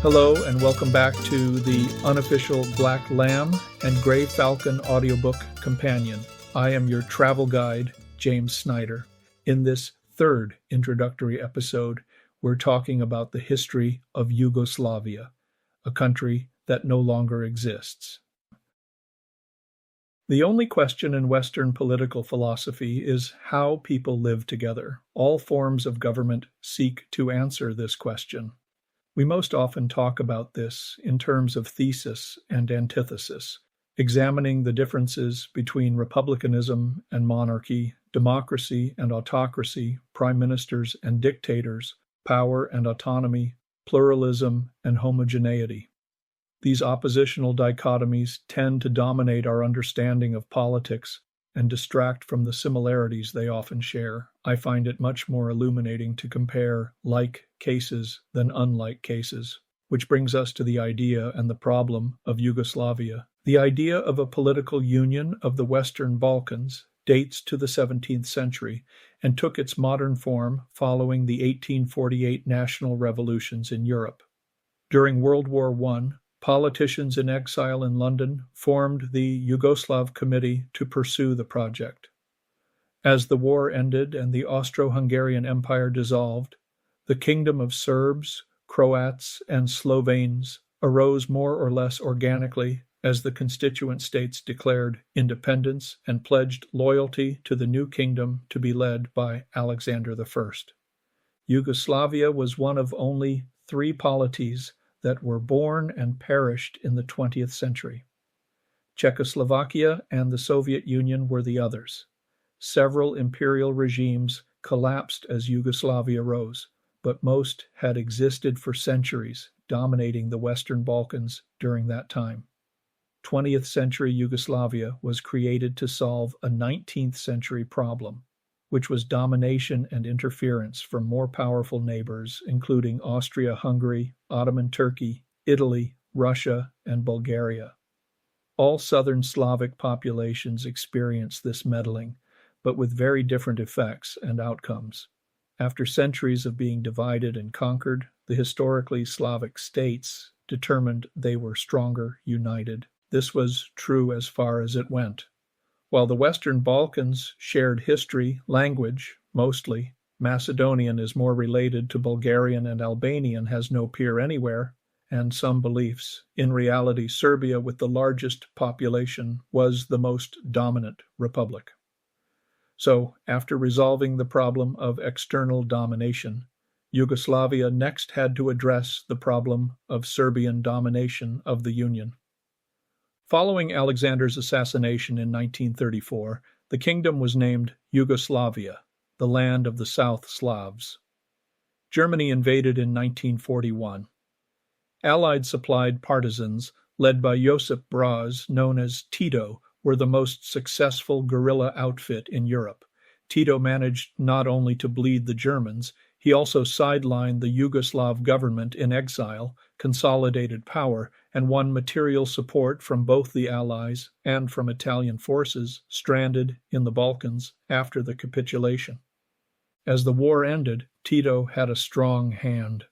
Hello and welcome back to the unofficial Black Lamb and Gray Falcon audiobook companion. I am your travel guide, James Snyder. In this third introductory episode, we're talking about the history of Yugoslavia, a country that no longer exists. The only question in Western political philosophy is how people live together. All forms of government seek to answer this question. We most often talk about this in terms of thesis and antithesis, examining the differences between republicanism and monarchy, democracy and autocracy, prime ministers and dictators, power and autonomy, pluralism and homogeneity. These oppositional dichotomies tend to dominate our understanding of politics and distract from the similarities they often share. I find it much more illuminating to compare like cases than unlike cases, which brings us to the idea and the problem of Yugoslavia. The idea of a political union of the Western Balkans dates to the 17th century and took its modern form following the 1848 national revolutions in Europe. During World War I, politicians in exile in London formed the Yugoslav Committee to pursue the project. As the war ended and the Austro-Hungarian Empire dissolved, the kingdom of Serbs, Croats, and Slovenes arose more or less organically as the constituent states declared independence and pledged loyalty to the new kingdom to be led by Alexander I. Yugoslavia was one of only 3 polities that were born and perished in the 20th century. Czechoslovakia and the Soviet Union were the others. Several imperial regimes collapsed as Yugoslavia rose, but most had existed for centuries, dominating the Western Balkans during that time. 20th century Yugoslavia was created to solve a 19th century problem, which was domination and interference from more powerful neighbors, including Austria-Hungary, Ottoman Turkey, Italy, Russia, and Bulgaria. All southern Slavic populations experienced this meddling, but with very different effects and outcomes. After centuries of being divided and conquered, the historically Slavic states determined they were stronger, united. This was true as far as it went. While the Western Balkans shared history, language, mostly, Macedonian is more related to Bulgarian and Albanian has no peer anywhere, and some beliefs. In reality, Serbia, with the largest population, was the most dominant republic. So, after resolving the problem of external domination, Yugoslavia next had to address the problem of Serbian domination of the Union. Following Alexander's assassination in 1934, the kingdom was named Yugoslavia, the land of the South Slavs. Germany invaded in 1941. Allied supplied partisans, led by Josip Broz, known as Tito, were the most successful guerrilla outfit in Europe. Tito managed not only to bleed the Germans, he also sidelined the Yugoslav government in exile, consolidated power, and won material support from both the Allies and from Italian forces stranded in the Balkans after the capitulation. As the war ended, Tito had a strong hand.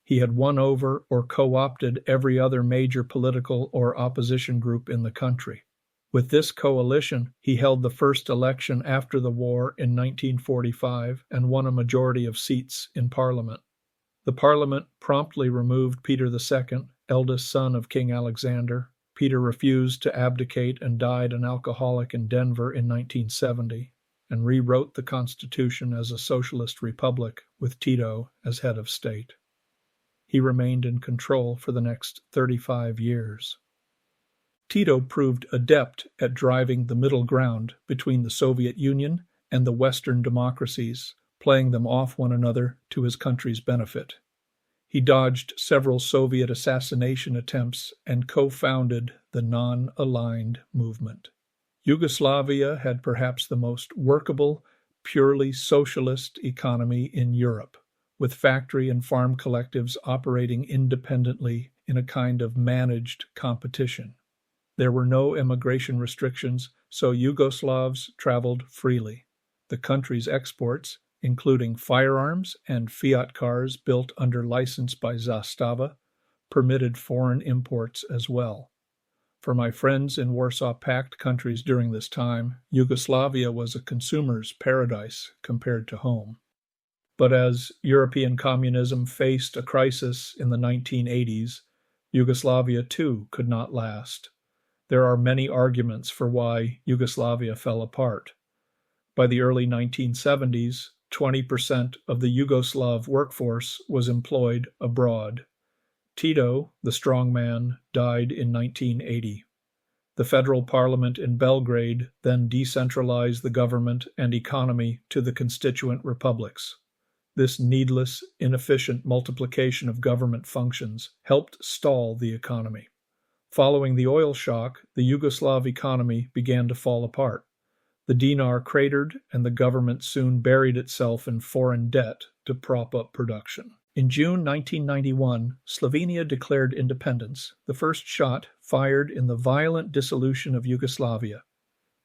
He had won over or co-opted every other major political or opposition group in the country. With this coalition, he held the first election after the war in 1945 and won a majority of seats in Parliament. The Parliament promptly removed Peter II, eldest son of King Alexander. Peter refused to abdicate and died an alcoholic in Denver in 1970, and rewrote the Constitution as a socialist republic with Tito as head of state. He remained in control for the next 35 years. Tito proved adept at driving the middle ground between the Soviet Union and the Western democracies, playing them off one another to his country's benefit. He dodged several Soviet assassination attempts and co-founded the non-aligned movement. Yugoslavia had perhaps the most workable, purely socialist economy in Europe, with factory and farm collectives operating independently in a kind of managed competition. There were no immigration restrictions, so Yugoslavs traveled freely. The country's exports, including firearms and Fiat cars built under license by Zastava, permitted foreign imports as well. For my friends in Warsaw Pact countries during this time, Yugoslavia was a consumer's paradise compared to home. But as European communism faced a crisis in the 1980s, Yugoslavia too could not last. There are many arguments for why Yugoslavia fell apart. By the early 1970s, 20% of the Yugoslav workforce was employed abroad. Tito, the strongman, died in 1980. The federal parliament in Belgrade then decentralized the government and economy to the constituent republics. This needless, inefficient multiplication of government functions helped stall the economy. Following the oil shock, the Yugoslav economy began to fall apart. The dinar cratered, and the government soon buried itself in foreign debt to prop up production. In June 1991, Slovenia declared independence, the first shot fired in the violent dissolution of Yugoslavia.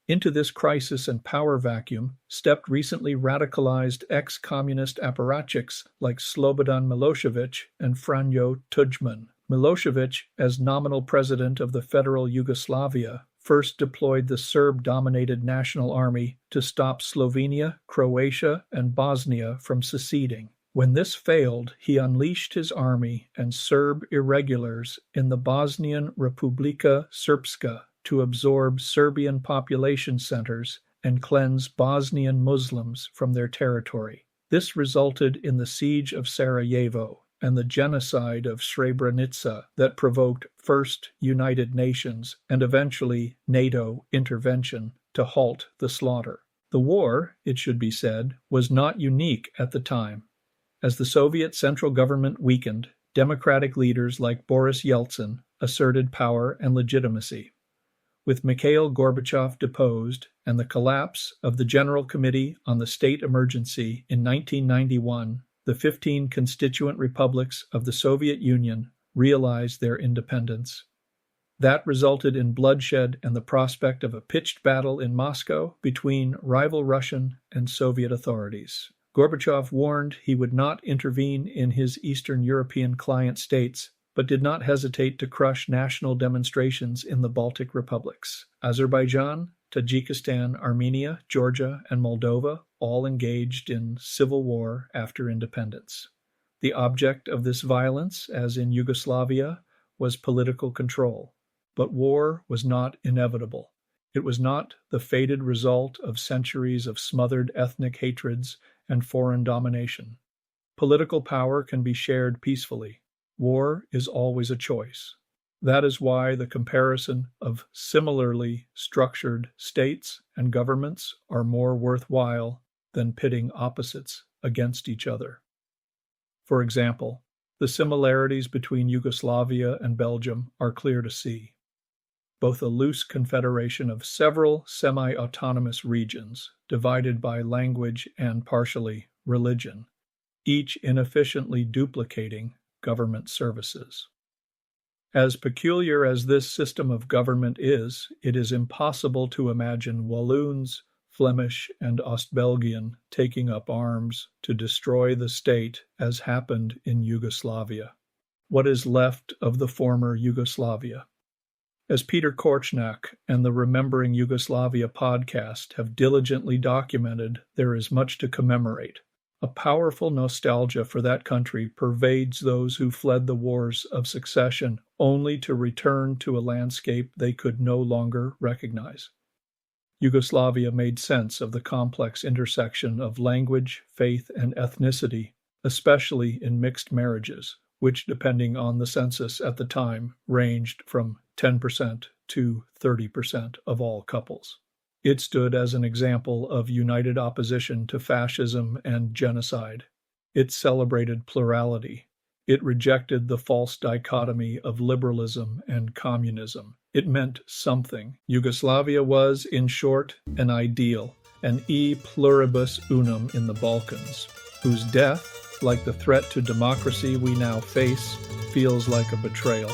Into this crisis and power vacuum stepped recently radicalized ex-communist apparatchiks like Slobodan Milosevic and Franjo Tudjman. Milosevic, as nominal president of the federal Yugoslavia, first deployed the Serb-dominated National Army to stop Slovenia, Croatia, and Bosnia from seceding. When this failed, he unleashed his army and Serb irregulars in the Bosnian Republika Srpska to absorb Serbian population centers and cleanse Bosnian Muslims from their territory. This resulted in the siege of Sarajevo and the genocide of Srebrenica that provoked first United Nations and eventually NATO intervention to halt the slaughter. The war, it should be said, was not unique at the time. As the Soviet central government weakened, democratic leaders like Boris Yeltsin asserted power and legitimacy. With Mikhail Gorbachev deposed and the collapse of the General Committee on the State Emergency in 1991, the 15 constituent republics of the Soviet Union realized their independence. That resulted in bloodshed and the prospect of a pitched battle in Moscow between rival Russian and Soviet authorities. Gorbachev warned he would not intervene in his Eastern European client states, but did not hesitate to crush national demonstrations in the Baltic republics. Azerbaijan, Tajikistan, Armenia, Georgia, and Moldova all engaged in civil war after independence. The object of this violence, as in Yugoslavia, was political control. But war was not inevitable. It was not the fated result of centuries of smothered ethnic hatreds and foreign domination. Political power can be shared peacefully. War is always a choice. That is why the comparison of similarly structured states and governments are more worthwhile than pitting opposites against each other. For example, the similarities between Yugoslavia and Belgium are clear to see. Both a loose confederation of several semi-autonomous regions, divided by language and partially religion, each inefficiently duplicating government services. As peculiar as this system of government is, it is impossible to imagine Walloons, Flemish, and Ostbelgian taking up arms to destroy the state as happened in Yugoslavia. What is left of the former Yugoslavia? As Peter Korchnak and the Remembering Yugoslavia podcast have diligently documented, there is much to commemorate. A powerful nostalgia for that country pervades those who fled the wars of succession only to return to a landscape they could no longer recognize. Yugoslavia made sense of the complex intersection of language, faith, and ethnicity, especially in mixed marriages, which, depending on the census at the time, ranged from 10% to 30% of all couples. It stood as an example of united opposition to fascism and genocide. It celebrated plurality. It rejected the false dichotomy of liberalism and communism. It meant something. Yugoslavia was, in short, an ideal, an e pluribus unum in the Balkans, whose death, like the threat to democracy we now face, feels like a betrayal.